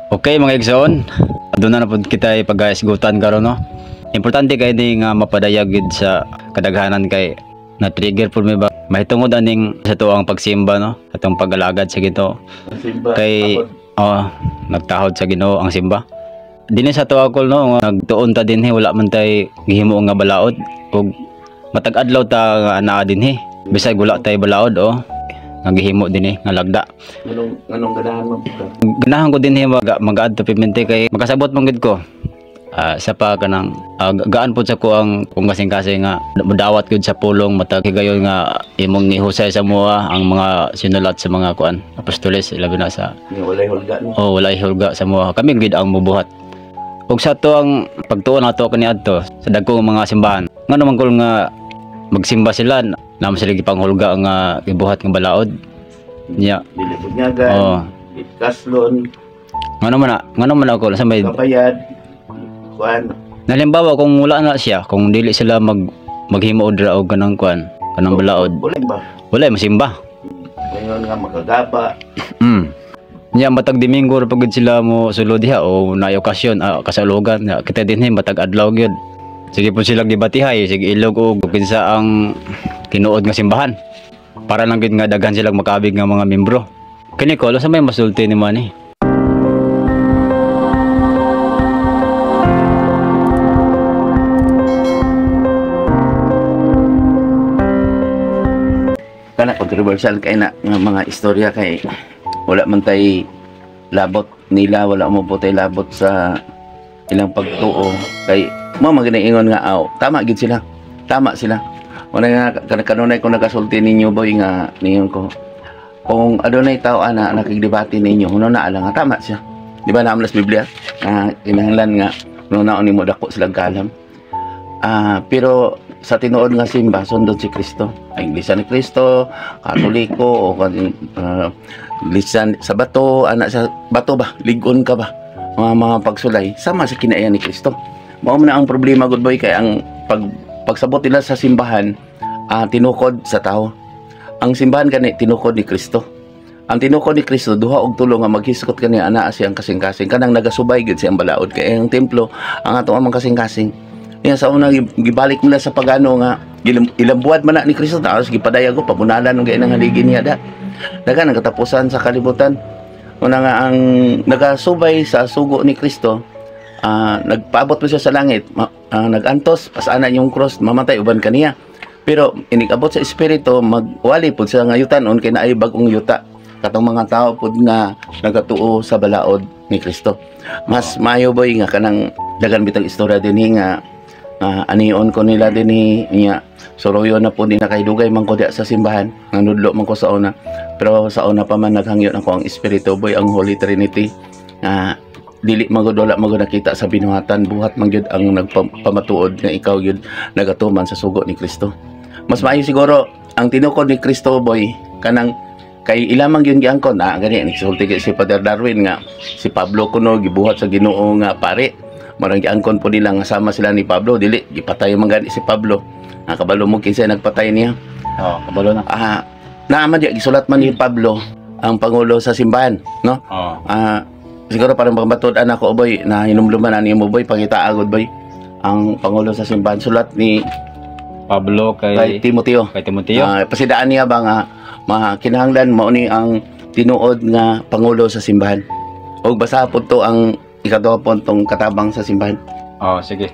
Okay mga igsoon, aduna na pud kita ipagaisgutan karon no. Importante kay ni nga mapadayag gid sa kadaghanan kay na trigger pud may ba mahitungod aning sa tuang pagsimba no, atong pag-alagad sa Ginoo. Kay nagtahod sa Ginoo ang simba. Dinhi sa tuwa ko no, nagtuon ta dinhi wala man tay gihimo nga balaod ug matag adlaw ta nga anaa dinhi. Bisag wala tay balaod nagihimo dinhi nga lagda. Anong ganahan mo? Ganahan ko dinhi mag-add to pimente kay makasabot man gid ko. Sa pa kanang gaan po sa ko ang kung kasing-kasing nga madawat gud sa pulong matag higayon nga imong gihusay sa moa ang mga sinulat sa mga kuan apostoles labi na sa Walay hulga no. walay hulga sa moa kami gid ang mubuhat. Ug sa to ang pagtuon nato kaniadto sa dagkong mga simbahan ngano man kul nga magsimba sila naman sila gipanghulga nga gibuhat nga balaod niya. Dili bunyagan. Kaslon. Ngano man ako sa may Kapayad. Kuan. nalimbawa kung wala na siya kung dili sila maghimo odra og kanang kuan kanang balaod Wala ba? wala masimba. Ngayon nga magagaba. Niya matag Domingo ra pagud sila mo sulod diha o na okasyon kasalugan kita dinhi matag adlaw gyud. Sige po silang gibatihay sige ilog og kinsa ang tinuod nga simbahan para lang gid nga daghan silang makabig nga mga membro. Kini ko sa may masulti ni man eh. Kana controversial kay na nga mga istorya kay wala man tay labot nila, wala mo po tay labot sa ilang pagtuo kay mo maginaingon nga tama gid sila. Tama sila. Wala nga kanunay ko nagasulti ninyo boy nga ninyo ko. Kung adunay tao ana nakigdebate ninyo, huno na ala nga tama siya. Di ba naamlas Biblia? Kinahanglan nga huno na ni mo dako silang kalam. Pero sa tinuod nga simba sundot si Kristo. Ay Iglesia ni Kristo, Katoliko o lisan sa bato, anak sa bato ba? Ligon ka ba? Mga pagsulay sama sa kinaiya ni Kristo. Mao man ang problema good boy kay ang pagsabot nila sa simbahan tinukod sa tao. Ang simbahan kani tinukod ni Kristo. Ang tinukod ni Kristo duha og tulo nga maghiskot kani ana siyang kasing-kasing kanang nagasubay gid siyang balaod kay ang templo ang atong amang kasing-kasing. Yan sa una gibalik mo na sa pagano nga ilang buwan man na ni Kristo tapos gipadayag ko pamunalan ng gayon ng haligi niya daga ang katapusan sa kalibutan. Una nga ang nagasubay sa sugo ni Kristo nagpaabot mo siya sa langit nagantos pasana yung cross mamatay uban kaniya pero inikabot sa espiritu magwali pud sa ngayutanon kay naay bag-ong yuta katong mga tao pud nga nagatuo sa balaod ni Kristo. Mas mayo boy nga kanang dagan bitang istorya dinhi nga anion ko nila dinhi niya suroyo na po din na kay dugay man ko diya sa simbahan nanudlo man ko sa una pero sa una pa man naghangyo ako ang espiritu boy ang Holy Trinity dili magud wala magud nakita sa binuhatan buhat man gyud ang nagpamatuod nga ikaw gyud nagatuman sa sugo ni Kristo. Mas maayo siguro ang tinukod ni Kristo boy kanang kay ilamang gyud giangkon gani nagsulti si Father Darwin nga si Pablo kuno gibuhat sa Ginoo nga pare marang giangkon po nila nga sama sila ni Pablo dili gipatay man gani si Pablo kabalo mo kinsa nagpatay niya Kabalo na. Naaman di gisulat man ni Pablo ang pangulo sa simbahan no siguro parang pambatod anak ko boy na hinumluman ani mo boy pangita agod boy ang pangulo sa simbahan sulat ni Pablo kay Timoteo pasidaan niya ba nga kinahanglan mao ni ang tinuod nga pangulo sa simbahan og basa pod to ang ikaduha po tong katabang sa simbahan. Sige.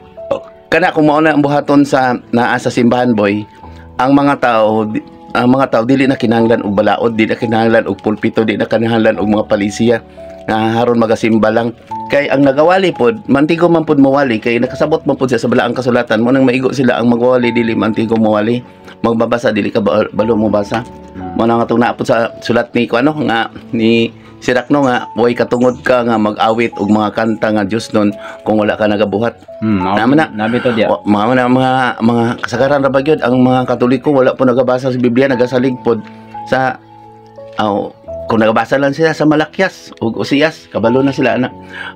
Kana kung mao na ang buhaton sa naa sa simbahan boy, ang mga tao dili na kinahanglan og balaod, dili na kinahanglan og pulpito, dili na kinahanglan og mga palisiya nga haron magasimba lang. Kay ang nagawali pod, mantigo man pod mawali kay nakasabot man pod sa balaang kasulatan mo nang maigo sila ang magwali dili mantigo mawali. Magbabasa dili ka balo mo basa. Mo na nga tong naapod sa sulat ni nga ni Sirakno nga boy katungod ka nga mag-awit og mga kanta nga Dios nun kung wala ka nagabuhat. Naman na nabito dia. Mga kasagaran ra ba gyud ang mga Katoliko wala po nagabasa sa Biblia nagasalig pod sa kung nagabasa lang sila sa Malakyas ug Osiyas kabalo na sila ana.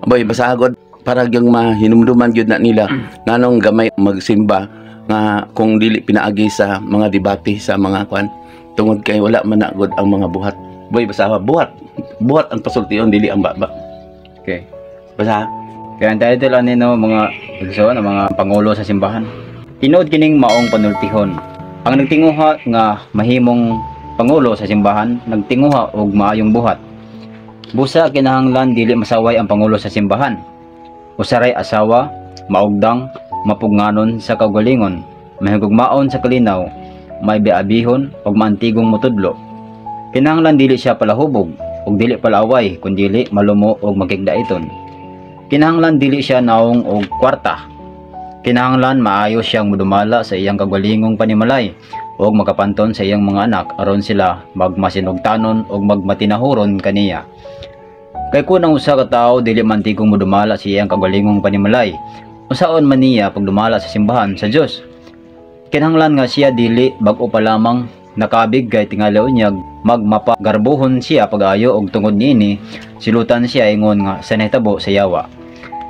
Boy basagod para gyud mahinumduman gyud na nila nanong gamay magsimba nga kung dili pinaagi sa mga debate sa mga kwan tungod kay wala man na gud ang mga buhat. Boy basta buhat ang pasultiyon dili ang baba. Okay. Basta Kaya ang title ani no mga igsoon mga pangulo sa simbahan. Tinuod kining maong panultihon. Ang nagtinguha nga mahimong pangulo sa simbahan nagtinguha og maayong buhat. Busa kinahanglan dili masaway ang pangulo sa simbahan. Usaray asawa, maugdang, mapugnanon sa kaugalingon, mahigugmaon sa kalinaw, may biabihon ug maantigong mutudlo. Kinahanglan dili siya palahubog ug dili palaway kun dili malumo ug magigdaiton. Kinahanglan dili siya naong og kwarta. Kinahanglan maayo siyang mudumala sa iyang kaugalingong panimalay ug makapanton sa iyang mga anak aron sila magmasinugtanon ug magmatinahuron kaniya. Kay kun ang usa ka tawo dili man tigong mudumala sa iyang kaugalingong panimalay, unsaon man niya pagdumala sa simbahan sa Dios? Kinahanglan nga siya dili bag-o pa lamang nakabig kay tingali unyag magmapagarbuhon siya pag-ayo og tungod niini silutan siya ingon nga sa nahitabo sa yawa.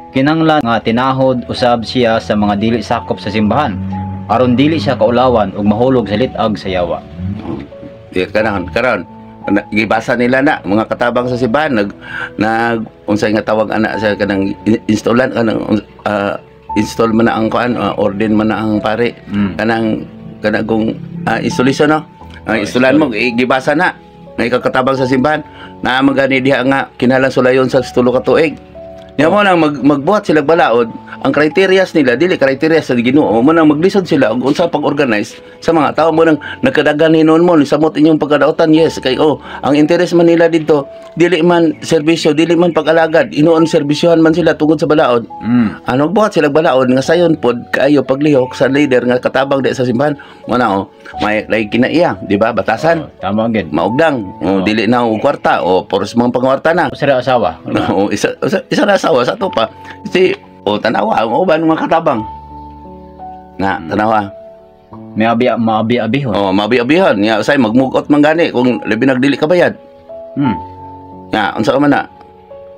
Kinahanglan nga tinahod usab siya sa mga dili sakop sa simbahan aron dili siya kaulawan ug mahulog sa litag sa yawa. di karon gibasa nila na mga katabang sa simbahan nag unsay nga tawag ana sa kanang installan kanang install man na ang kuan orden man na ang pare kanang kung installation no installan mo gibasa na may kakatabang sa simbahan na magani diha nga kinahanglan sulayon sa 3 ka tuig. Nga mo nang magbuhat sila balaod, ang kriterias nila dili kriterias sa Ginoo, mo nang maglisod sila og unsa pag-organize sa mga tao mo nang nagkadagan hinon mo samot inyong pagkadaotan. Yes kay ang interes man nila dito dili man serbisyo, dili man pag-alagad, inuon serbisyohan man sila tungod sa balaod. Ano buhat sila balaod nga sayon pod kaayo paglihok sa leader nga katabang di sa simbahan. Mo na may lay kinaiya, di ba? Batasan. Tama gid. Maugdang, dili na og kwarta o poros mga pangwarta na. Usa asawa. Isa na asawa sa to pa. Si tanawa ang uban mga katabang. Na tanawa. May maabi-abihon. Maabi-abihan. Ya say magmugot man gani kung labi nagdili ka bayad. Ya, unsa ka man na?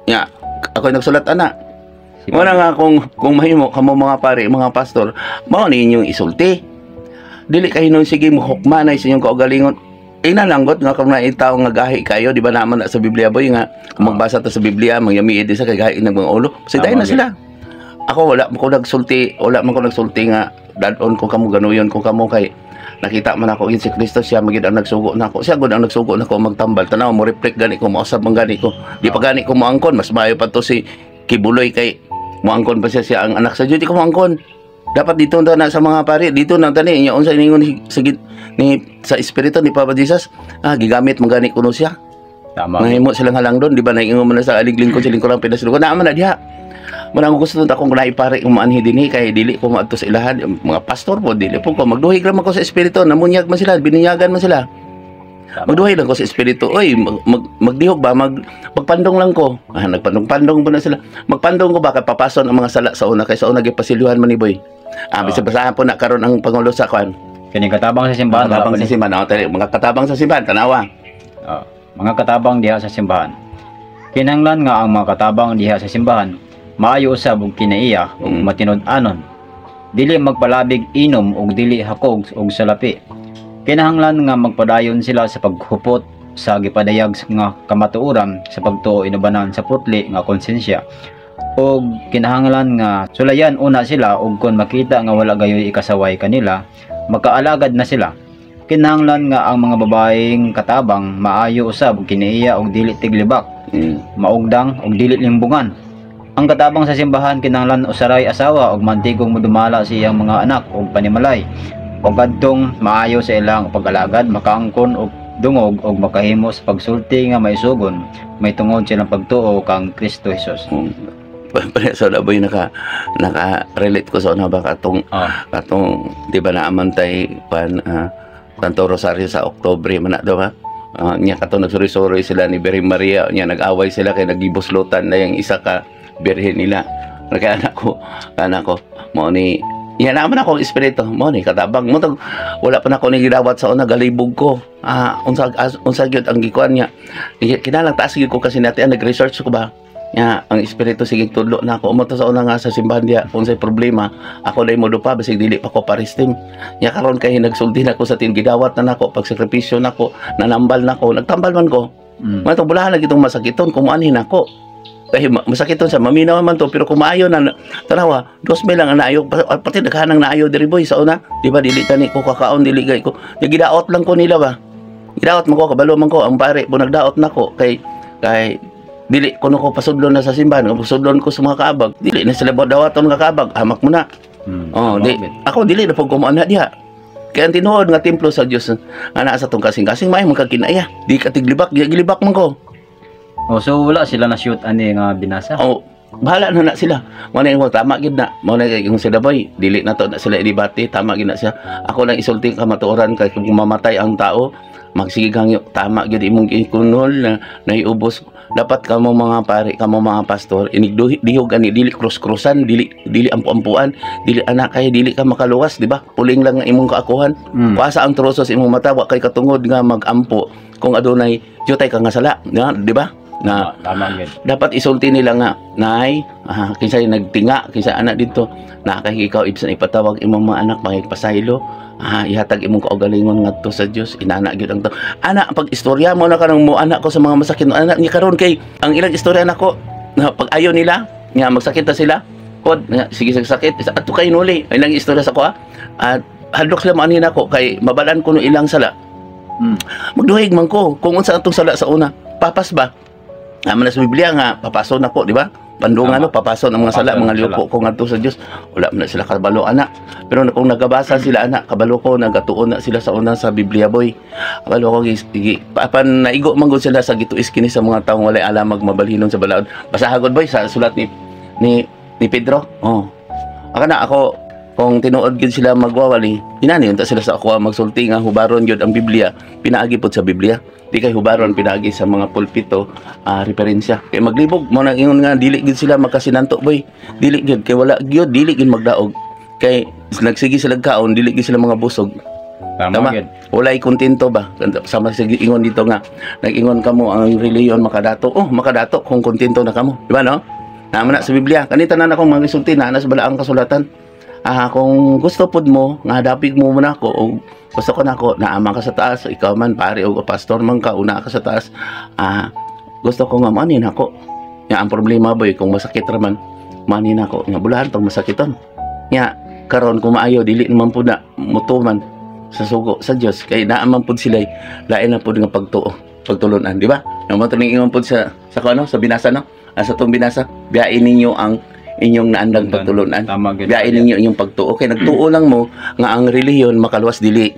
Ya, ako nagsulat ana. Wala nga kung mahimo kamo mga pare, mga pastor, mao ni inyong isulti. Dili kayo nun sige mo hukmanay sa inyong kaugalingon. Inalanggot nga kung naitaw nga gahi kayo, di ba naman na sa Biblia boy nga kung magbasa ta sa Biblia, mangyamiid sa kay gahi ng mga ulo. Siday na sila. Ako wala man ko nagsulti nga dadon ko kamo ganuyon ko kamo kay nakita man ako si Kristo siya magid ang nagsugo nako. Siya gud ang nagsugo nako magtambal. Tanaw mo reflect gani ko mausab man gani ko. Di pa gani ko moangkon, mas maayo pa to si Kibuloy kay moangkon pa siya ang anak sa Dios. Di ko moangkon. Dapat dito na sa mga pare, dito na tani nya unsa ningon sa espiritu ni Papa Jesus, gigamit mangani kuno siya. Tama. Mahimo silang halang doon, di ba naingon mo na sa aligling ko siling ko lang pinasulo. Naaman na diha. Manang gusto nung akong naipare umaanhi dinhi kay dili ko maadto sa ilahan mga pastor po dili po ko magduhig lang ko sa espiritu, namunyag man sila, bininyagan man sila. Magduhay lang ko sa espiritu. Oy, magdihog ba? Magpandong lang ko. Nagpandong-pandong ba na sila? Magpandong ko ba? Kaya papason ang mga sala sa una. Kaya sa una, gipasiluhan man ni Boy. Bisa-basahan po na karon ang Pangulo sa kwan. Kani katabang sa simbahan. Katabang sa simbahan. Mga katabang sa simbahan. Tanawa. Mga katabang diha sa simbahan. Kinahanglan nga ang mga katabang diha sa simbahan maayo usab og kinaiya ug matinud-anon. Dili magpalabig inom ug dili hakog ug salapi. Kinahanglan nga magpadayon sila sa paghupot sa gipadayag nga kamatuoran sa pagtuo inubanan sa putli nga konsensya. Og kinahanglan nga sulayan una sila ug kon makita nga wala gayoy ikasaway kanila, makaalagad na sila. Kinahanglan nga ang mga babaeng katabang maayo usab og kinaiya og dili tiglibak, maugdang og dili limbungan. Ang katabang sa simbahan kinahanglan usaray asawa og mantigong modumala sa iyang mga anak og panimalay. O kadtong maayo sa ilang pag-alagad, makaangkon og dungog og makahimo sa pagsulti nga maisugon, may tungod silang pagtuo kang Kristo Jesus. So laboy naka-relate ko sa una ba katong di ba naaman tay Santo Rosario sa Oktubre man na do ba? Nya katong nagsuri-suri sila ni Birhen Maria, nya nag-away sila kay nagibuslutan na yung isa ka birhen nila. Kaya anak ko mo ni yan naman ako espiritu mo ni katabang mo tag wala pa na ako ni gidawat sa una galibog ko unsa gyud ang gikuan niya kinalang taas gyud ko kasi natin nag-research ko ba nya ang espiritu sige tudlo na ako mo to sa una nga sa simbahan dia unsay problema ako dai modo pa basig dili pa ko paristing nya karon kay nagsulti na ko sa tin gidawat na nako pag sakripisyo nako nanambal nako nagtambal man ko matong bulahan lagi itong masakiton kung anhin ako masakit to sa maminaw man to, pero kumayo na tanawa 2,000 lang ang naayo, pati daghanang naayo diri boy sa una, di ba dili tani ko kakaon, dili gay ko gidaot lang ko nila ba, gidaot man ko, kabalo man ko ang pare po nagdaot nako kay dili kuno ko pasudlon na sa simbahan, pasudlon ko sa mga kaabag, dili na sila dawaton nga kaabag, hamak mo na. Ako dili na pag kumaan na diha. Kaya ang tinuod nga templo sa Dios ana sa tong kasing-kasing may magkakinaya. Di ka tiglibak, gilibak man ko. So wala sila na shoot ani nga binasa. Bahala na sila. Mo na tama gid na. Mo na yung sila boy, dili na to na sila idibate, tama gid na siya. Ako lang isulti ka matuoran kay kung mamatay ang tao, magsige hangyo tama gid imong ikunol na naiubos. Dapat kamo mga pare, kamo mga pastor, inigdihog ani dili cross-crossan, dili ampu-ampuan, dili anak kay dili ka makaluwas, di ba? Puling lang nga imong kaakuhan. Kuasa ang trosos imong mata wa kay katungod nga magampo kung adunay jutay ka nga sala, di ba? Na tama gid. Dapat isulti nila nga, nay, kinsay nagtinga, kinsay anak dito, nakahikaw ibsan ipatawag imong mga anak magpasaylo. Ihatag imong kaugalingon ngadto sa Dios, inana gyud ang to. Anak, pag istorya mo na kanang mo anak ko sa mga masakit no anak niya karon kay ang ilang istorya nako na pag ayo nila nga magsakit ta sila, kod sige sakit ato kay nuli ilang istorya sa ko at hadlok sila man nako kay mabalan ko no ilang sala. Magduhig man ko kung unsa atong sala sa una, papas ba? Naman sa Biblia nga papaso na ko, di ba? Pandungan no, papaso ng mga sala, mga liupo ko ngadto sa Dios. Wala man sila kabalo anak. Pero kung nagabasa sila anak, kabalo ko nagatuon na sila sa una sa Biblia boy. Kabalo ko papan naigo man gud sila sa gituis kini sa mga taong walay alam magmabalhinon sa balaod. Basahagod boy sa sulat ni Pedro. Ako kung tinuod gid sila magwawali, inani unta sila sa ako magsulti nga hubaron gyud ang Biblia, pinaagi pod sa Biblia. Di kay hubaron pinagi sa mga pulpito referensya kay maglibog mo nang ingon nga dili gid sila makasinanto boy, dili gid kay wala gyud, dili gid magdaog kay nagsigi sila kaon, dili gid sila mga busog. Tama gid, walay kontento ba sama sa ingon dito nga nag-ingon kamo ang reliyon makadato, makadato kung kontento na kamo, di ba no? Naman na sa Biblia kanita na akong mga isulti na sa balaang kasulatan. Kung gusto pod mo nga dapig mo muna ako o gusto ko na ako naamang ka sa taas, ikaw man pare o pastor man ka una ka sa taas, gusto ko nga manin ako nga ang problema boy kung masakit raman manin ako nga bulahan tong masakiton nga karon kung maayo dili naman po na mutuman sa sugo sa Dios kay naaman pod sila lain na pod nga pagtulunan, di ba? Naman tuning ingon pod sa ano sa binasa no, sa tong binasa biyain ninyo ang inyong naandang pagtulunan. Biyain ninyo inyong pagtuo. Kaya nagtuo lang mo nga ang relihiyon makaluwas dili.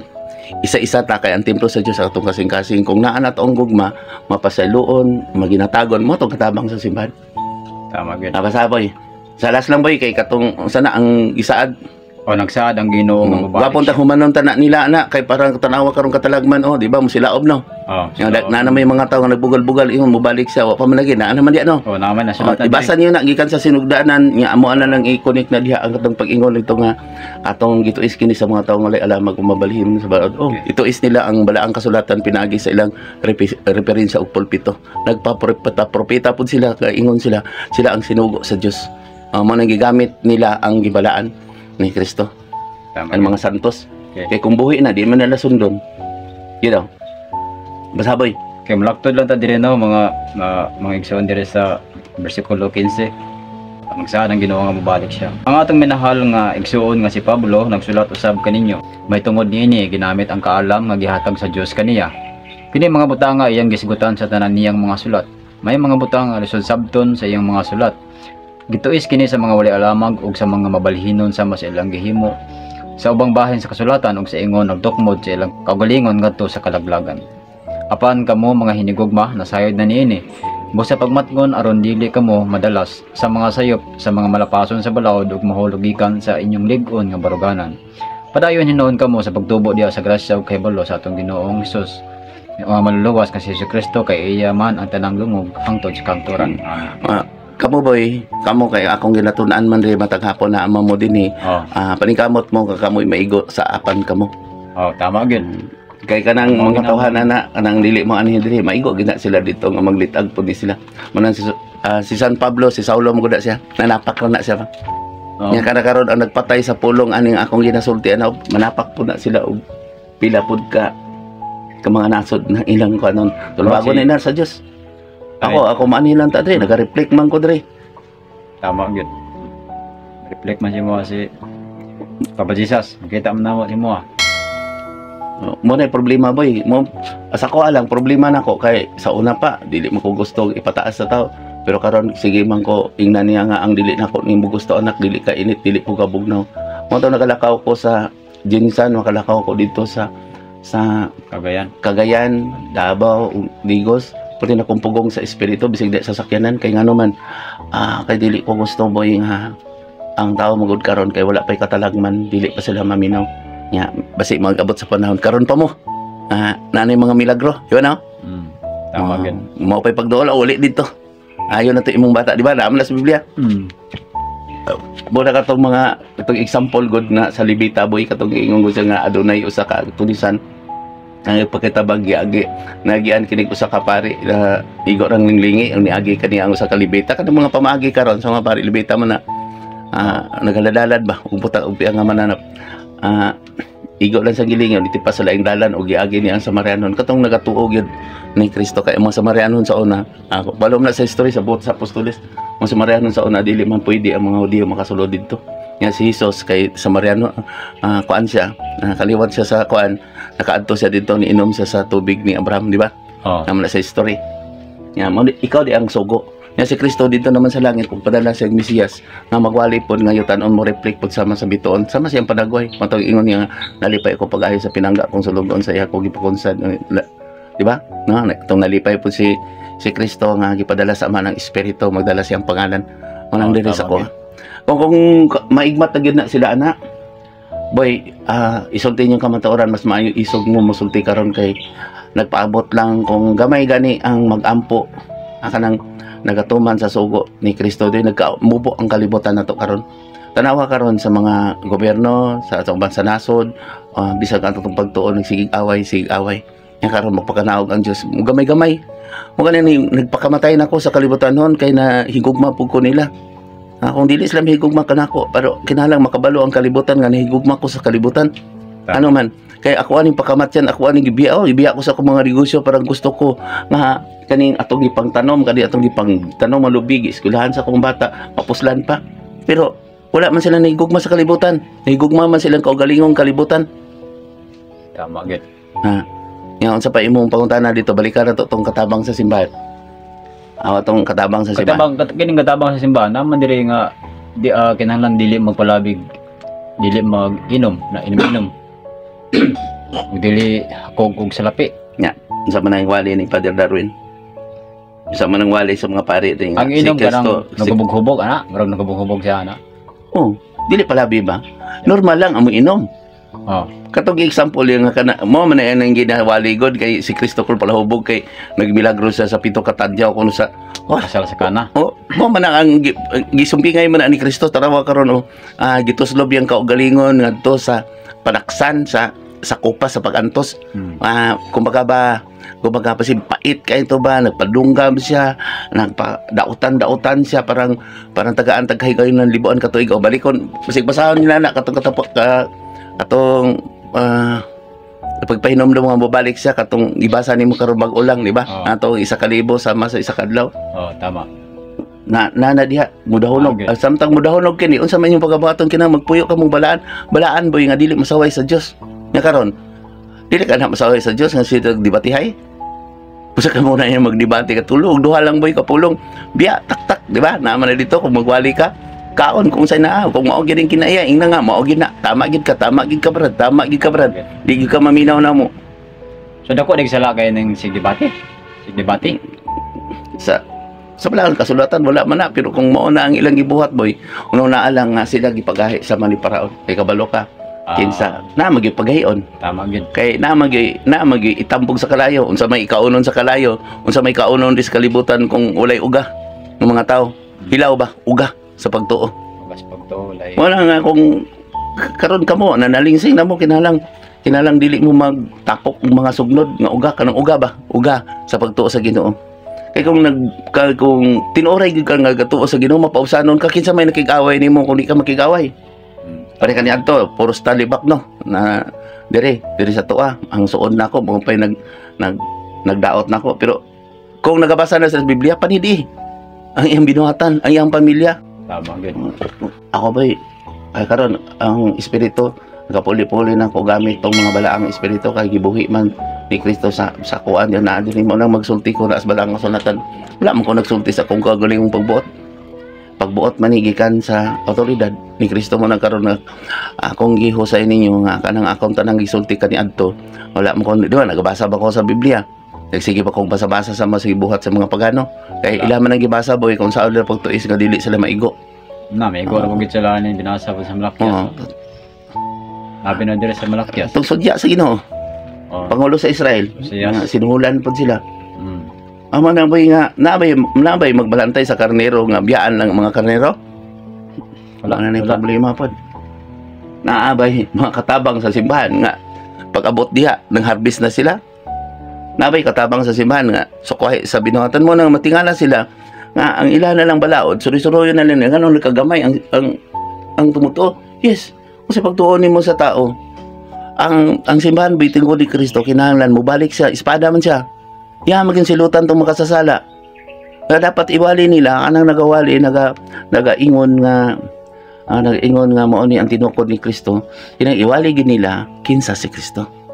Isa-isa ta kay ang templo sa Dios sa atong kasing-kasing. Kung naa na taong gugma, mapasayloon, maginatagon mo itong katabang sa simbahan. Tama gid. Napasaboy. Salas lang boy kay katong sana ang isaad. Nagsaad ang Ginoo nga mabalik. Wapon ta humanon ta na nila na kay parang tanawa karon katalagman di ba mo silaob no. Na may mga tawo nga nagbugal-bugal ingon mobalik siya wa pa man lagi na naman di ano. Naman na siya. Ibasa niyo na gikan sa sinugdanan nga amo ana lang i-connect na diha ang katong pag-ingon nito nga atong gituis kini sa mga tawo nga walay alam kung mabalhin sa balod. Ito is nila ang balaang kasulatan pinagi sa ilang referensya og pulpito. Nagpapropeta pud sila kay ingon sila ang sinugo sa Dios. Mo nang gigamit nila ang gibalaan ni Kristo ang mga santos. Kaya kung buhi na di man nila sundon yun basaboy kay malaktod lang ta dire no mga igsoon dire sa bersikulo 15 ang saan ang Ginoo nga mobalik siya. Ang atong minahal nga igsoon nga si Pablo nagsulat usab kaninyo may tungod niini ginamit ang kaalam nga gihatag sa Dios kaniya. Kini mga butanga iyang gisgutan sa tanan niyang mga sulat. May mga butang lisod sabton sa iyang mga sulat. Gituis kini sa mga walay alamag ug sa mga mabalhinon sama sa ilang gihimo sa ubang bahin sa kasulatan ug sa ingon nagtukmod sa ilang kaugalingon ngadto sa kalaglagan. Apan kamo mga hinigugma nasayod na niini busa pagmatngon aron dili kamo madalas sa mga sayop sa mga malapason sa balaod ug mahulog gikan sa inyong lig-on nga baruganan. Padayon hinuon kamo sa pagtubo diha sa grasya ug kahibalo sa atong Ginoong Hesus. Maluluwas kasi si Kristo kay iya man ang tanang lungog hangtod sa kanturan. Kamo boy, kamo kay akong ginatunan man rin matag hapon na ama mo din paningkamot mo kamoy maigo sa apan kamo. Tama gid. Kay kanang mga tawhanan na kanang dili mo anhi diri maigo gina sila dito nga maglitag pud sila. Manang si San Pablo, si Saulo mo gud siya. Nanapak na siya. Nya kada karon ang nagpatay sa pulong aning akong ginasulti manapak pud na sila og pila pud ka mga nasod na ilang kanon. Tulbago na ina sa Dios. Ako maanilan ta dre, naga-reflect man ko dre. Tama gyud. Reflect man si mo si Papa Jesus. Kita mo na mo si mo. Mo na problema boy. Mo asa ko alang problema nako kay sa una pa dili mo ko gusto ipataas sa tao. Pero karon sige man ko ingnan niya nga ang dili nako nimo gusto anak dili ka init dili ko kabugnaw. Mo to nagalakaw ko sa Jinsan, makalakaw ko dito sa Cagayan, Davao, Digos. Pati na kong pugong sa espiritu bisig di sa sakyanan kay ngano man kay dili ko gusto boy nga ang tao magud karon kay wala pay katalagman dili pa sila maminaw. Nya basi mag-abot sa panahon karon pa mo. Nanay mga milagro, di ba na? Tama gyud. Mo pay pagduol uli dito. Ayon na to imong bata, di ba? Naam na sa Biblia. Muna katong itong example good na sa Libita boy katong ingon ko siya nga adunay usa ka tulisan ang pagkitabag giagi nagian kinig usa ka pari na igo rang linglingi ang niagi kaniya ang usa ka Libita kanang mga pamaagi karon sa mga pari Libita man na nagaladalad ba ug buta ug nga mananap igo lang sa gilingon iti pa sa laing dalan ug giagi niya ang Samarianon katong nagatuo gyud ni Kristo kay mga Samarianon sa una balom na sa history sa buot sa apostoles mga Samarianon sa una dili man pwede ang mga Hudiyo makasulod didto nya si Jesus kay Samariano kuan siya kaliwat siya sa kuan nakaadto siya dito ni inom siya sa tubig ni Abraham di ba naman na sa history nya ikaw di ang sugo nya si Kristo dito naman sa langit kung padala siya ang Mesiyas nga magwali pod nga yutan-on mo reflect pod sama sa bituon sama siyang padagway matong ingon niya nalipay ko pag-ayo sa pinangga kung sulugon sa iya ko gipakunsad di ba no itong nalipay pod si Kristo nga gipadala sa ama ng espiritu magdala siyang pangalan manang diri sa ko kung maigmat na gyud na sila ana boy isulti yung kamataoran mas maayo isog mo musulti karon kay nagpaabot lang kung gamay gani ang magampo kanang nagatuman sa sugo ni Kristo din nagkamubo ang kalibutan nato karon tanawa karon sa mga gobyerno sa atong bansa nasod bisag atong pagtuon sigig away nya karon magpakanaog ang Dios gamay-gamay mo ganin nagpakamatay nako sa kalibutanon kay na higugma pud ko nila kung dili sila higugma kanako pero kinalang makabalo ang kalibutan nga nahigugma ko sa kalibutan ano man kay ako aning pakamatyan ako aning ibiya ko sa akong mga negosyo parang gusto ko nga kaning atong gipangtanom kani atong gipangtanom malubig eskwelahan sa akong bata mapuslan pa pero wala man sila nahigugma sa kalibutan nahigugma man silang kaugalingong kalibutan tama gyud nga unsa pa imong pangutana dito balikan na to tong katabang sa simbahan atong katabang sa simbahan kining katabang sa simbahan naman diri nga kinahanglan dili magpalabig dili mag-inom na inom dili hakog salapi nya unsa man ang wali ni Father Darwin unsa man ang wali sa mga pari ding ang inom kanang nagubog-hubog murag nagubog-hubog siya dili palabi ba normal lang among inom katong example yung mo man na ang ginawali god kay si Christopher palahubog kay nagmilagro sa pito katadyaw kuno sa kasal sa kana mo man ang gisumpingay man ni Kristo tarawa karon gituslob yang kaugalingon ngadto sa panaksan sa kupa sa pagantos kumbaga pa si pait kay ito ba nagpadunggam siya nagpadautan siya parang tagaan taghigayon ng libuan ka tuig o balikon basig basahon nila na katong pagpahinom daw mga babalik siya katong ibasa nimo karon bag ulang di ba atong 1,000 sama sa isa kadlaw tama na diha mudahonog samtang mudahonog kini unsa man yung pagabuhaton kinang magpuyo ka mong balaan boy nga dili masaway sa Dios nya karon dili ka na masaway sa Dios nga sila dibatihay usa ka muna yung magdebate katulog duha lang boy kapulong biya tak di ba naman na dito kung magwali ka kaon kung say na kung mao gid kinaya ingna nga mao gid na tama gid ka brad di gid ka maminaw na mo so dako nagsala kay ning sig debate sa palang kasulatan wala man na pero kung mao na ang ilang gibuhat boy uno na alang nga sila gipagahi sa maniparaon kay kabalo ka kinsa na magipagahion tama gid kay na magi itambog sa kalayo unsa may ikaunon sa kalayo unsa may kaunon dis kalibutan kung walay uga ng mga tao hilaw ba uga sa pagtuo lay wala nga kung karon kamo nanalingsing na mo kinalang dili mo magtapok ng mga sugnod nga uga kanang uga sa pagtuo sa Ginoo kay kung tinuray gid ka nga gatuo sa Ginoo mapausanon ka kinsa may nakig-away nimo kung di ka makig-away pare kani adto puro talibak no na diri sa tuwa ang suod nako mo pay nagdaot nako pero Kung nagabasa na sa Biblia, panidi. Ang iyang binuhatan, ang iyang pamilya. Tama gid. Ako ba'y, ay karon ang espiritu, nagapuli-puli na ko gamit tong mga balaang espiritu kay gibuhi man ni Kristo sa kuan yan na din mo nang magsulti ko na sa balaang kasulatan. Wala man ko nagsulti sa kung kagaling mong pagbuot manigikan sa otoridad ni Kristo mo nagkaroon na akong giho sa ininyo nga kanang akong tanang gisulti kaniadto. Wala mo ko, di ba nagabasa ba ko sa Biblia? Sige pa kong basa-basa sa mga buhat sa mga pagano. Kaya ila man ang gibasa boy kung saan nila pagtuis nga dili sila maigo. Na may gora pagit sila ni binasa pa sa Malakyas. Abi na dire sa Malakyas. Tug sudya sa Ginoo. Pangulo sa Israel. Nga, sinuhulan pod sila. Amo na boy nga nabay magbalantay sa karnero nga biyaan lang mga karnero. Wala na ni problema pod. Naabay mga katabang sa simbahan nga pag-abot diha nang harvest na sila. Nabay katabang sa simbahan nga sukuhay sa binuhatan mo nang matingala sila nga ang ilan na lang balaod suri-suruyo na lang ganun nagkagamay ang tumuto. Yes, kasi pagtuonin mo sa tao ang simbahan bitin ko ni Kristo kinahanglan mo balik siya espada man siya maging silutan tong makasasala na dapat iwali nila anang nagawali nagaingon nga mao ni ang tinukod ni Kristo kinang iwali gid nila kinsa si Kristo.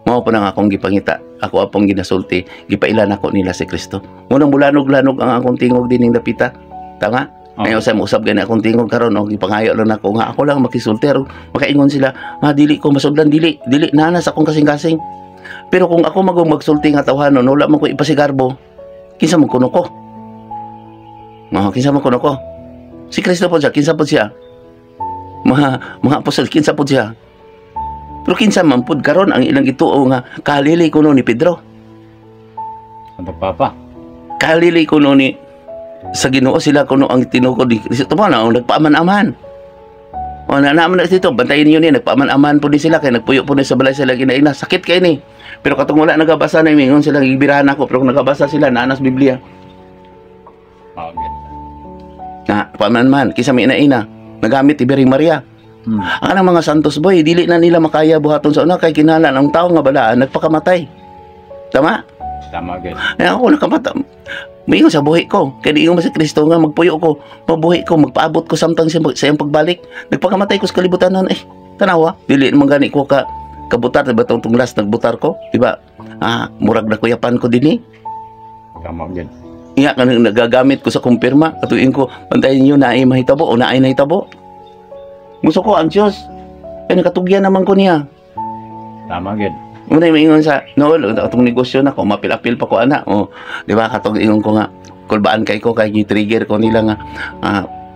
Mao pa nang akong gipangita, ako apong ginasulti, gipailan ako nila si Kristo. Munang bulanog-lanog ang akong tingog dining dapita. Tama? Ngayon sa musab gani akong tingog karon og gipangayo lang ako nga ako lang makisulti aron makaingon sila, dili ko masudlan dili nanas akong kasing-kasing. Pero kung ako magsulti nga tawhanon, wala man ko ipasigarbo. Kinsa man kuno ko? Kinsa man kuno ko? Si Kristo po siya, kinsa po siya? Mga apostol, kinsa po siya? Pero kinsa man pud karon ang ilang gituo nga kalili kuno ni Pedro. Santo Papa. Kalili kuno ni sa Ginoo sila kuno ang tinukod ni Kristo. Tama na ang nagpaaman-aman. O naman na dito, bantayin niyo ni nagpaaman-aman pud sila kay nagpuyo pud sa balay sila ginaina. Sakit kay ni. Pero katong wala nagabasa na mingon sila gibirahan ako pero kung nagabasa sila nanas Biblia. Amen. Na paaman-man kinsa may ina nagamit ni Birheng Maria. Ang mga santos boy, dili na nila makaya buhaton sa una kay kinahanglan ang tao nga balaan nagpakamatay. Tama? Tama gid. Ako nakamatay. Mayon sa buhi ko. Kaya di si Kristo nga magpuyo ko. Mabuhi ko, magpaabot ko samtang sa iyang pagbalik. Nagpakamatay ko sa kalibutan nun. Tanawa. Dili naman gani ko kabutar. Diba itong tunglas nagbutar ko? Diba? Murag na kuyapan ko din Tama gid. Iya, nagagamit ko sa kumpirma. Katuin ko, bantayin nyo na ay mahitabo o na ay nahitabo. Gusto ko ang Diyos. Kaya nakatugyan naman ko niya. Tama gid. Muna yung maingon sa, itong negosyo na ko, mapil-apil pa ko anak. Di ba, katong ingon ko nga, kulbaan kay ko, kay trigger ko nila nga,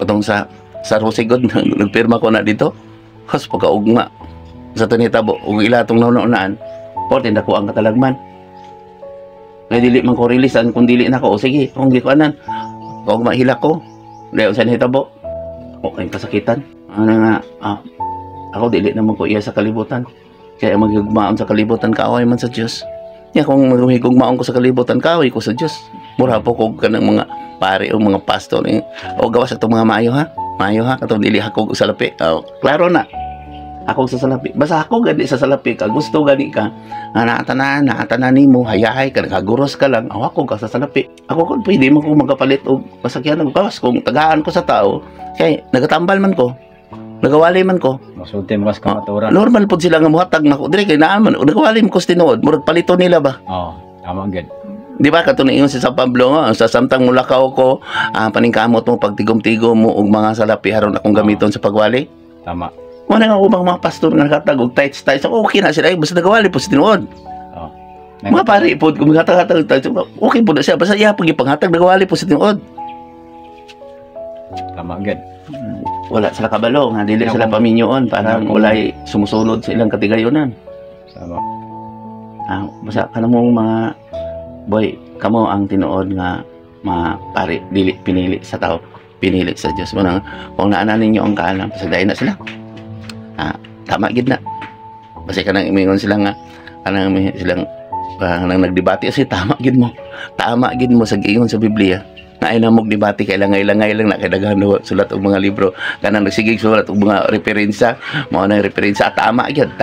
patong sa Rosigod, nagpirma ko na dito. Kasi pagkaugma, sa tunitabo, kung ilatong naunaan, po, tinda ko ang katalagman. Kaya dili man ko releasean, kung dili na ko, sige, kung di ko anan, kung mahila ko, dahil sa nitabo, kayong kasakitan. Ako dili naman ko iya sa kalibutan. Kaya maghigmaon sa kalibutan, kaaway man sa Diyos. Kung maghigmaon ko sa kalibutan, kaaway ko sa Diyos. Mura po ko ka ng mga pare o mga pastor. O gawas itong mga maayo ha. Maayo ha, katong dili ako sa salapi. Klaro na. Ako sa salapi. Basta ako gani sa salapi ka. Gusto gani ka. Naatanan ni mo. Hayahay ka. Nakaguros ka lang. Ako ka sa salapi. Ako kung pwede mo kung magapalit o masakyan ng gawas. Kung tagaan ko sa tao. Kaya nagatambal man ko. Nagawali man ko. Masulti mo kas kamaturan. Normal po sila nga muhatag na ko. Dire kay naaman. Nagawali mo ko sa tinuod. Murag palito nila ba? Tama gid. Di ba katong ingon si San Pablo sa samtang mulakaw ko, paningkamot mo pagtigom-tigom mo og mga salapi aron akong gamiton sa pagwali. Tama. Wala nga ubang mga pastor nga nakatag og tights. Okay na sila basta nagawali po sa tinuod. Mga pari po kung hatag okay po na siya basta iya pag ipanghatag nagawali po sa tinuod. Tama gid. Wala sila kabalo nga dili sila paminyoon parang walay sumusunod sa ilang katigayonan. Tama. Basta kanamo mga boy, kamo ang tinuod nga pari dili pinili sa tao, pinili sa Dios. Manang kung naanan ninyo ang kaalam, pasagdayon na sila. Tama gid na. Basta kanang imingon sila nga kanang silang nang nagdebate kasi tama gid mo. Tama gid mo sa giingon sa Biblia. nga ay namog debate kay langay-langay lang na kay daghan sulat og mga libro kanang nagsigig sulat og mga referensya mao na referensya tama gyud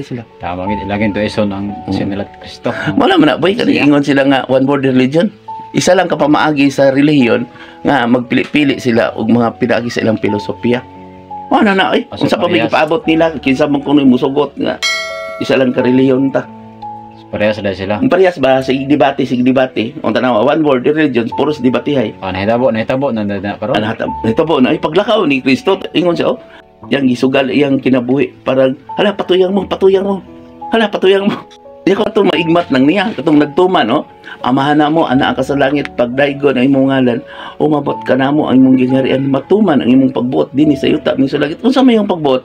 sila. Tama gid ilagin to ison ang sinilat Kristo. Wala man na boy kani ingon sila nga one world religion. Isa lang ka pamaagi sa relihiyon nga magpili-pili sila og mga pinaagi sa ilang filosofiya. Wala na ay unsa pa may ipaabot nila kinsa man kuno musugot nga isa lang ka relihiyon ta. Parehas na sila. Parehas ba sige debate unta na one world religion puros debate hay. Nahitabo na karon. Nahitabo na ay paglakaw ni Kristo ingon siya yang gisugal iyang kinabuhi parang hala patuyang mo. Di ko ito maigmat lang niya. Katong nagtuman, Amahan na mo, anak ka sa langit, pagdaigon ang imong ngalan, umabot ka na mo ang imong gingharian, matuman ang imong pagbuot, din sa yuta, min sa langit. Kung sa may yung pagbuot?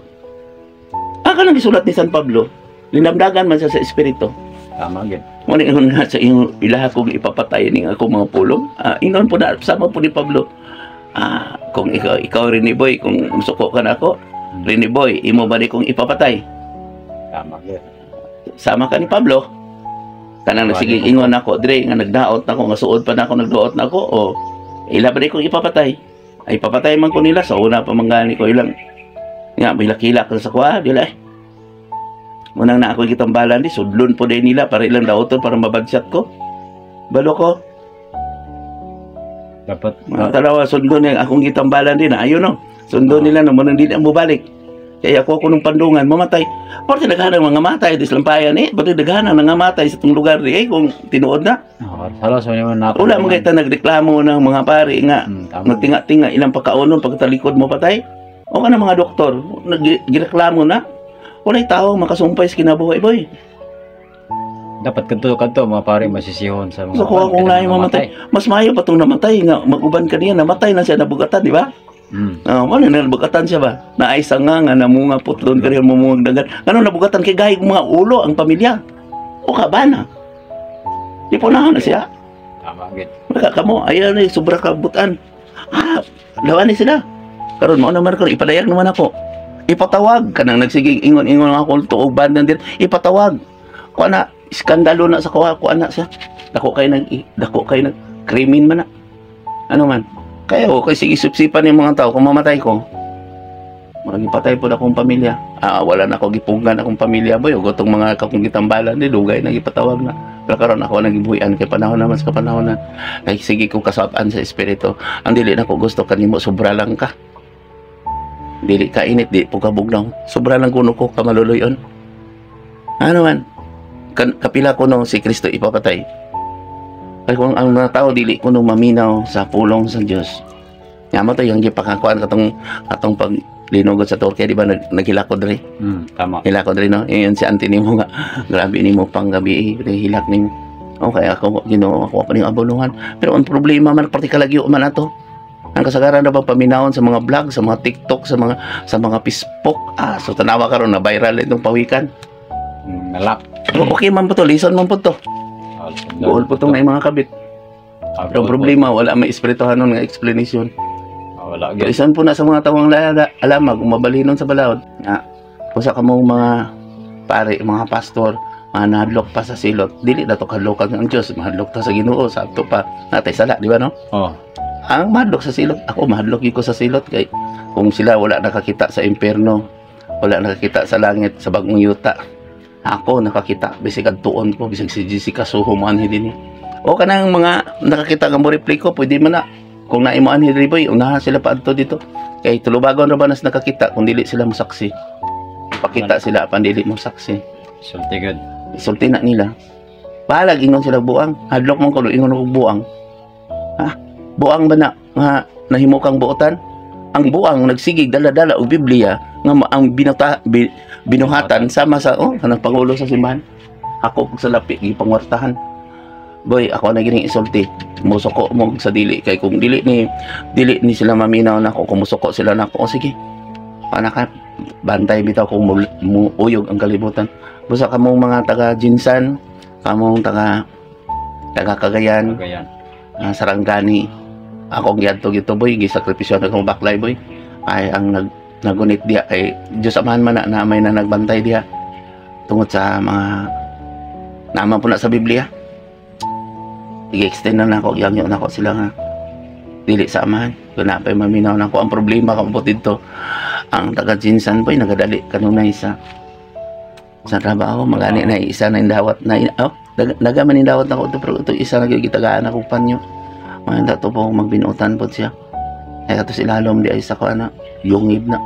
Ka nang isulat ni San Pablo, linamdagan man siya sa Espiritu. Tama, gid. Muna ingon nga sa iyong ilaha kong ipapatay ning ako mga pulong. Inon po na, sama po ni Pablo. Kung ikaw rin ni Boy, kung musuko ka na ako, rin ni Boy, imo ba ni kong ipapatay? Tama, gid. Sama ka ni Pablo kanang nagsige ingon ako dire nga nagdaot nako nga suod pa na ako nagdaot nako ila ba ko ipapatay ay papatay man ko nila sa una pa mangani ko ilang nga bilakila ka sa kuha dila munang na ako gitambalan di sudlon po din nila para ilang daoton para mabadsat ko balo ko dapat talawa sundon yang akong gitambalan din ayo sundon nila no munang di na mo balik. Kaya ako nung pandungan, mamatay. Pati daghanan mga matay, di slampayan pati daghanan nga matay sa itong lugar kung tinuod na. Halos naman na Wala mo kita nagreklamo ng mga pari nga, nagtinga-tinga ilang pagkaunon, pagtalikod mo patay. O ka na mga doktor, nagreklamo na. Wala'y tao makasumpay sa kinabuhay, boy. Dapat kanto mga pari masisihon sa mga. So kung akong naay mamatay, mas mayo pa itong namatay nga, mag-uban ka niya, namatay na siya nabugatan, di ba? Wala na nabugatan siya ba? Naay sanga nga namunga putlon ka rin mamungag dagat. Ano nabugatan kay gahig mga ulo ang pamilya? O ka ba na? Di po na siya. Tama, gid. Maka kamo, ayaw na sobra kabutan. Lawan ni sila. Karon mo naman karon ipadayag naman ako. Ipatawag kanang nagsigig ingon ako tuog bandan din. Ipatawag. Ko ana iskandalo na sa kuha ko ana siya. Dako kay nag krimen man na. Ano man? Kaya ko kasi isip-sipan ng mga tao kung mamatay ko. Magipatay po na akong pamilya. Wala na ako gipugan akong pamilya boy. O itong mga kakong gitambalan di lugay na gipatawag na. Pero karon ako nagibuhian kay panahon naman sa panahon na. Kay sige ko kasabaan sa espiritu. Ang dili na ko gusto kanimo sobra lang ka. Dili ka init di po kabugnaw. Sobra lang kuno ko kamaluluyon. Ano man? Kapila ko no si Kristo ipapatay. Kaya kung ang mga tao dili ko nung maminaw sa pulong sa Diyos. Nga mo to yung gipakakuan katong paglinugot sa Turkey, di ba naghilakod rin? Tama. Hilakod rin, no? Yun si auntie ni mo nga, grabe ni mo pang gabi, hilak ni mo. Okay, ako, ginoo ako pa rin abulungan. Pero ang problema man, partikalagyo man ato. Ang kasagaran na bang paminawon sa mga vlog, sa mga TikTok, sa mga Facebook. So tanawa karon na viral itong pawikan. Nalak. Okay man po to, listen man po to. Buol po itong na mga kabit. Pero ang problema, wala may espirituhan nun nga explanation. Wala. Isan po na sa mga tawang alamag, umabalinon sa balawod. Pusa ka mong mga pare, mga pastor, mga nahadlok pa sa silot. Dili na to kadlokan ng Diyos. Mahadlok ta sa Ginoo, sabto pa. Natay sala, di ba no? Ang mahadlok sa silot, ako mahadlok ko sa silot. Kay kung sila wala nakakita sa impyerno, wala nakakita sa langit, sa bagong yuta. Ako nakakita, bisig tuon ko, bisig si Jessica suhuman din. O kanang mga nakakita ng replay ko, pwede man na. Kung naimaan ni Boy, unahan sila pa adto dito. Kay tulubagon ra ba nas nakakita kung dili sila mosaksi. Pakita sila pan dili mosaksi. Sulti good. Isulti na nila. Balag ingon sila buang. Hadlok man ko ingon og buang. Buang ba na nga nahimo kang buotan? Ang buang nagsigig dala-dala og Biblia nga ang binuhatan sama sa kanang pangulo sa simbahan. Ako sa lapi gipangwartahan. Boy, ako na gining isulti. Musuko mo sa dili kay kung dili ni sila maminaw na ako, kumusuko sila na ako. O sige. Ana ka bantay bitaw kung uyog ang kalibutan. Busa kamong mga taga Jinsan, kamong taga Cagayan, Sarangani. Ako gyadto gito boy, gisakripisyo na kong baklay boy. Ay ang nagunit diya kay Diyos amahan man na may na nagbantay diya tungod sa mga naman po na sa Biblia. i-extend na nako, yangyo nako sila nga dili sa amahan. Kung napay maminaw nako ang problema kabot dito. Ang taga Jinsan boy nagadali kanunay sa trabaho, magani na isa na indawat na nagaman indawat nako to isa na gitagaan ako panyo. Mga dato po magbinutan po siya. Kaya to silalom di ay sa ko ana, yungib na.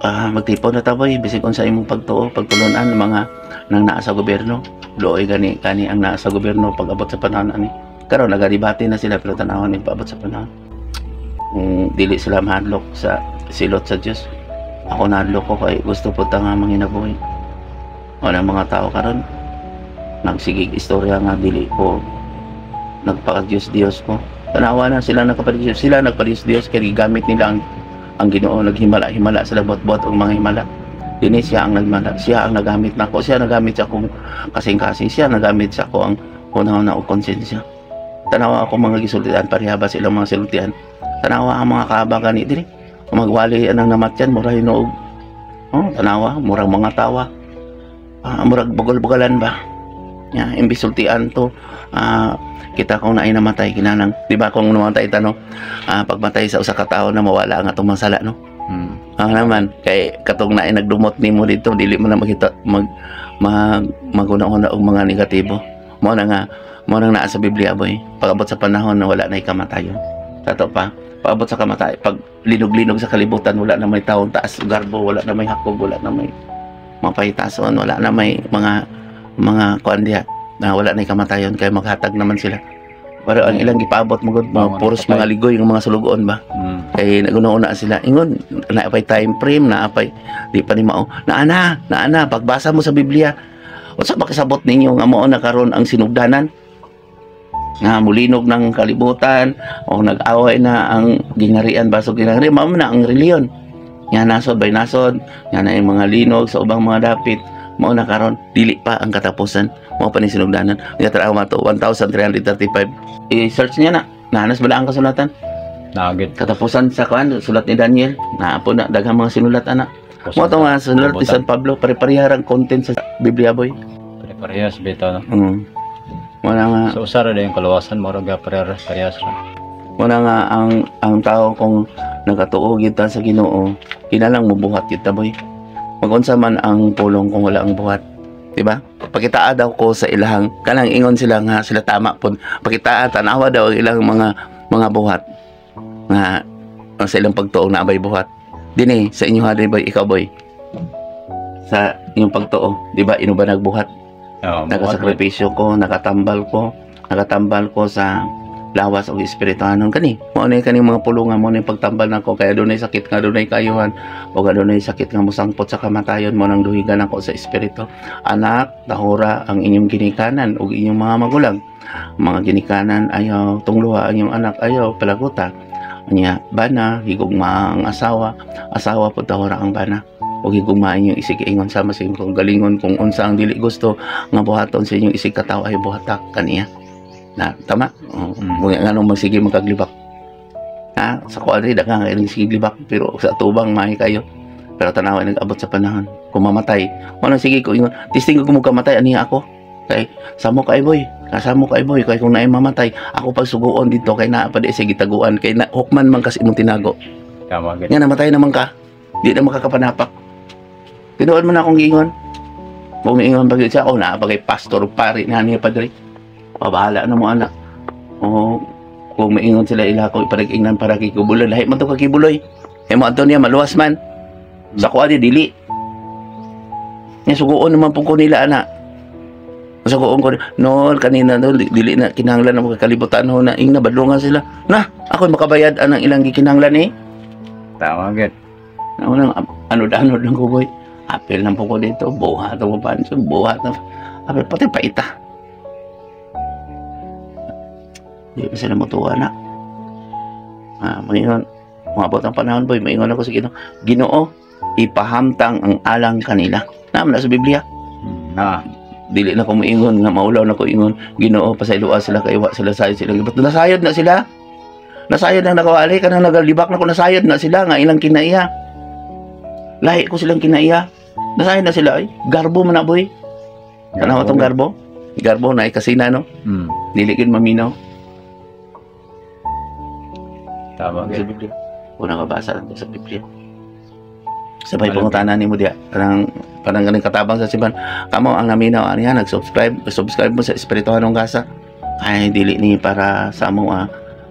Magtipon na taboy bisig kung sa imong pagtulunan mga nang naa sa gobyerno. Looy gani ang naa sa gobyerno pag abot sa panahon ani. Karon nagadibate na sila pero tanawan ni paabot sa panahon. Dili sila mahadlok sa silot sa Dios. Ako nahadlok ko kay gusto po ta nga manginabuhi. Wala mga tao karon nagsigig istorya nga dili ko nagpaka-Diyos ko. Tanawa na sila nagpa-Diyos kay gamit nila ang Ginoo, naghimala-himala sila bot-bot og mga himala. Dini siya ang nagmala, siya ang nagamit nako, siya nagamit sa akong kasing-kasing, siya nagamit sa ako ang una-una og konsensya. Tanawa ako mga gisultian parihaba sa ilang mga sultian. Tanawa ang mga kaaba gani diri. Magwali anang namatyan mura hinuog. Tanawa murang mga tawa. Murag bugol-bugalan ba. Ya, imbis sultian to kita kung naay namatay kinanang, di ba kung namatay tanong pagmatay sa usa ka tawo na mawala ang atong masala no. Naman kay katong naay nagdumot nimo dito dili mo na makita maguna-una og mga negatibo. Mo nang naa sa Biblia boy, pag-abot sa panahon na wala na kamatayon. Tato pa, pag-abot sa kamatay, pag linog-linog sa kalibutan, wala na may taong taas garbo, wala na may hakog, wala na may mapahitason, wala na may mga kuandiya na wala na kamatayon kay maghatag naman sila. Pero ang ilang gipaabot mo puros mga ligoy yung mga sulugoon ba. Kay naguna-una sila ingon naapay time frame, naapay di pa ni mao. Naana pagbasa mo sa Biblia. Unsa ba kasabot ninyo nga mao na karon ang sinugdanan? Nga mulinog ng kalibutan o nag-away na ang gingharian baso gingharian mao na ang reliyon. Nga nasod by nasod, nga na yung mga linog sa ubang mga dapit. Mao na karon dili pa ang katapusan, mao pa ni sinugdanan. Nga taraw mato 1335. I-search niya na. Nanas bala ang kasulatan. Nagit. Katapusan sa kuan sulat ni Daniel. Na po na daghang mga sinulat ana. Mao to mga sulat ni San Pablo pare-parehang content sa Biblia boy. Pare-parehas bitaw no. Wala nga so usara na yung kaluwasan mo ra parehas ra. Wala nga ang tao kung nagatuo kita sa Ginoo, kinalang mubuhat kita boy. Magunsa man ang pulong kung wala ang buhat, di ba? Pakitaa daw ko sa ilahang kanang ingon sila nga sila tama pud. Pakitaa tanawa daw ang ilang mga buhat nga sa ilang pagtuo na abay buhat. Dinhi sa inyo ha boy, ikaw boy. Sa inyong pagtuo, di ba ino ba nagbuhat? Nagasakripisyo ko, nakatambal ko sa lawas o espirituhanon kani. Mo ani kani mga pulungan mo ni pagtambal nako kaya dunay sakit nga dunay kayuhan o dunay sakit nga musangpot sa kamatayon mo nang duhigan ako sa espiritu. Anak, tahura ang inyong ginikanan ug inyong mga magulang. Mga ginikanan ayaw tungluha ang inyong anak ayaw palaguta. Anya bana higugma ang asawa pud tahura ang bana. O higugma inyong isig ingon sama sa inyong galingon kung unsa ang dili gusto nga buhaton sa inyong isig katawo ay buhatak kaniya. Na tama nga nung magsige magkaglibak sa kuadri daghang nga sige glibak pero sa tubang mahi kayo pero tanawa nag-abot sa panahon kung mamatay mo nang sige ko ingon tisting ko kamatay ani ako kay samo kay boy kay kung naay mamatay ako pag suguon dito kay naa pa di sa gitaguan kay na hukman man kasi imong tinago tama gid nga namatay naman ka di na makakapanapak tinuod man akong giingon bumiingon bagay siya na bagay pastor pari na niya padre. Pabahala na mo anak. Kung maingon sila ilako iparag-ingnan para kay kubuloy. Lahi man to ka kibuloy. Mo adto niya maluwas man. Sa kuan dili. Nya suguon naman pug ko nila ana. Suguon ko no kanina no dili na kinahanglan na makakalibutan ho na ing nabadlongan sila. Na, ako makabayad anang ilang gikinahanglan ni. Tama gid. Ano-ano lang ko boy. Apel lang po ko dito. Buhat mo pa. Buhat na. Apel pati paita. Di ba sila matuwa na? Mayroon, umabot ang panahon boy, maingon ako sa Ginoo, ipahamtang ang alang kanila. Naman na sa Biblia. Dili na ko maingon, nga maulaw na ko ingon, Ginoo, pasayloa sila, kaiwa sila, sayod sila. Ba't nasayod na sila? Nasayod na nakawali ka na nagalibak na ko, nasayod na sila, nga ilang kinaiya. Lahi ko silang kinaiya. Nasayod na sila, ay, garbo man na boy. Tanawa tong garbo? garbo na kasina no. Mm. Dili gid maminaw. Tama Sa gid. Biblia. Una mabasa lang sa Biblia. Sabay pangutanan nimo diya. Parang ganing katabang sa siban. Kamo ang naminaw aniya subscribe mo sa Espirituhanong Gasa. Ay dili ni para sa amo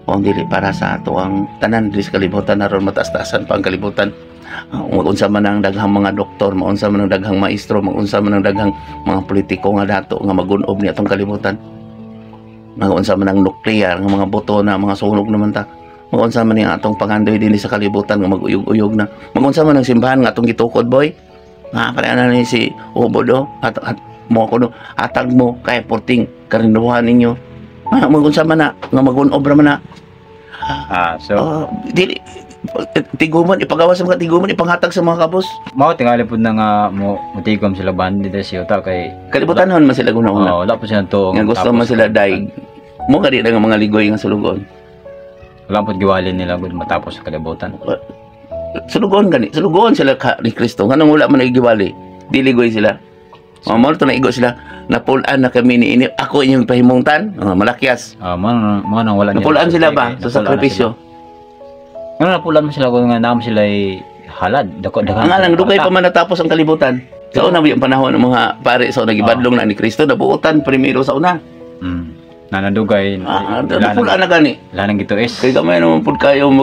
kung dili para sa ato ang tanan dili sa kalibutan naron mataas-taasan pa ang kalibutan. Unsa man ang daghang mga doktor, maunsa man ang daghang maestro, maunsa man ang daghang mga politiko nga dato nga magun-ob ni atong kalibutan. Maunsa man ang nuclear nga mga boto na mga sunog naman ta. Magunsa man ang atong pangandoy dinhi sa kalibutan nga maguyog-uyog na. Magunsa man ang simbahan nga atong gitukod boy. Nga pare ana ni si Ubodo at mo ko no atag mo kay porting karinduhan ninyo. Magunsa man na nga magun-obra man na. So Dili tiguman ipagawas sa mga tiguman ipanghatag sa mga kabos. mao tingali pud na nga mo mutigom sila bandi dito si Uta kay Kalibutanhon man sila guna-una. wala po siya to. Nga gusto man sila daig. Mo kadi nga mga ligoy nga sulugon. Wala po giwalin nila gud matapos sa kalibutan. Sulugon sila ni Kristo. Nganong wala man nagigiwali. Diligoy sila. Mo to naigo sila. Napulaan na kami ni ini. Ako inyong pahimungtan. Malakyas. Mo nang wala Napulaan sila ba sa sakripisyo? Ano napulaan mo sila kung nga naam sila ay halad. Dako Ang alang dugay pa man natapos ang kalibutan. Sa una yung panahon ng mga pare sa nagibadlong na ni Kristo nabuutan primero sa una. Nanadugay. Napulaan na gani. Lanang gito is. Kay gamay naman pud kayo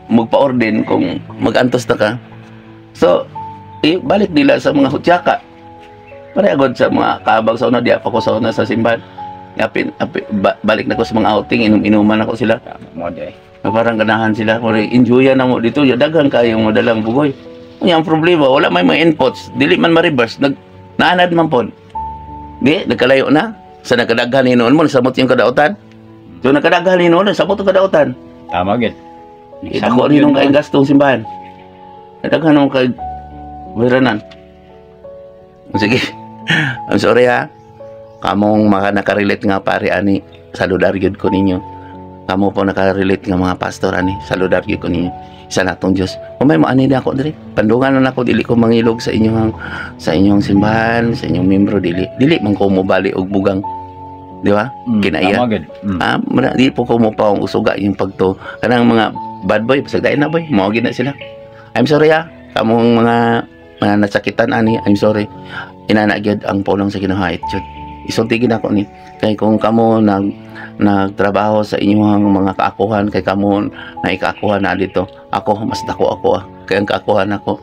magpa-orden kung mag-antos na ka. So, balik nila sa mga hutyaka. Parehagod sa mga kaabag sa una, di pa ko sa una sa simbahan. Balik na ko sa mga outing, inuman ako sila. Mo di. Parang ganahan sila. Enjoyan na mo dito. Daghan kayo madalang bugoy. Ang problema, wala may mga inputs. Dili man ma-reverse. Naanad man po. Di, nagkalayo na. Sa nakadaghan ni noon mo, nasamot yung kadautan. So nakadaghan ni noon, nasamot yung kadautan. Tama gid. Ako rin nung kaing gastong simbahan. Nadaghan nung kay wiranan. Sige. I'm sorry ha. Kamong nakarelate nga pare ani. Saludar gyud ko ninyo. Kamo po nakarelate nga mga pastor ani. Saludar gyud ko ninyo. Isa natong Dios. Umay mo ani na ako diri. Pandungan na ako dili ko mangilog sa inyong simbahan, sa inyong membro dili. Dili man ko mo bali og bugang. Di ba? Kinaiya. Tama gid. Di po ko mo pa ang usuga yung pagto. Kanang mga bad boy, pasagdain na boy. Mawagin na sila. I'm sorry ha. Kamong mga nasakitan ani, I'm sorry. Inanagyad ang pulong sa Ginoo jud. Isultigin ako ni. Kay kung kamo nagtrabaho sa inyong mga kaakuhan, kay kamo na ikaakuhan na dito. Ako, mas dako ako. Kay ang kaakuhan ako,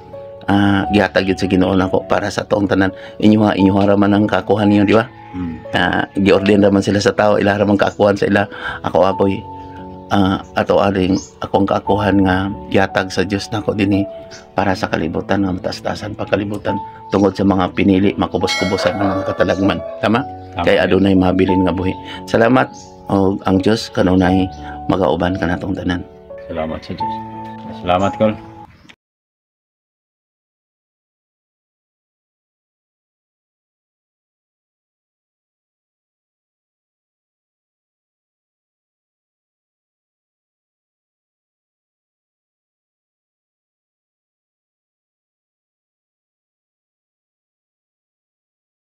gihatag yun sa Ginoo nako para sa toong tanan. Inyong raman ang kaakuhan niyo, di ba? Giorden raman sila sa tao, ila raman kaakuhan sa ila. Ako aboy, ato aling akong kaakuhan nga gihatag sa Dios nako dinhi para sa kalibutan nga mataas-taasan pa kalibutan tungod sa mga pinili makubos-kubosan ng mga katalagman. Tama? Kay adunay mabilin nga buhi. Salamat o ang Dios kanunay magauban kanatong tanan. Salamat sa Dios. Salamat kol.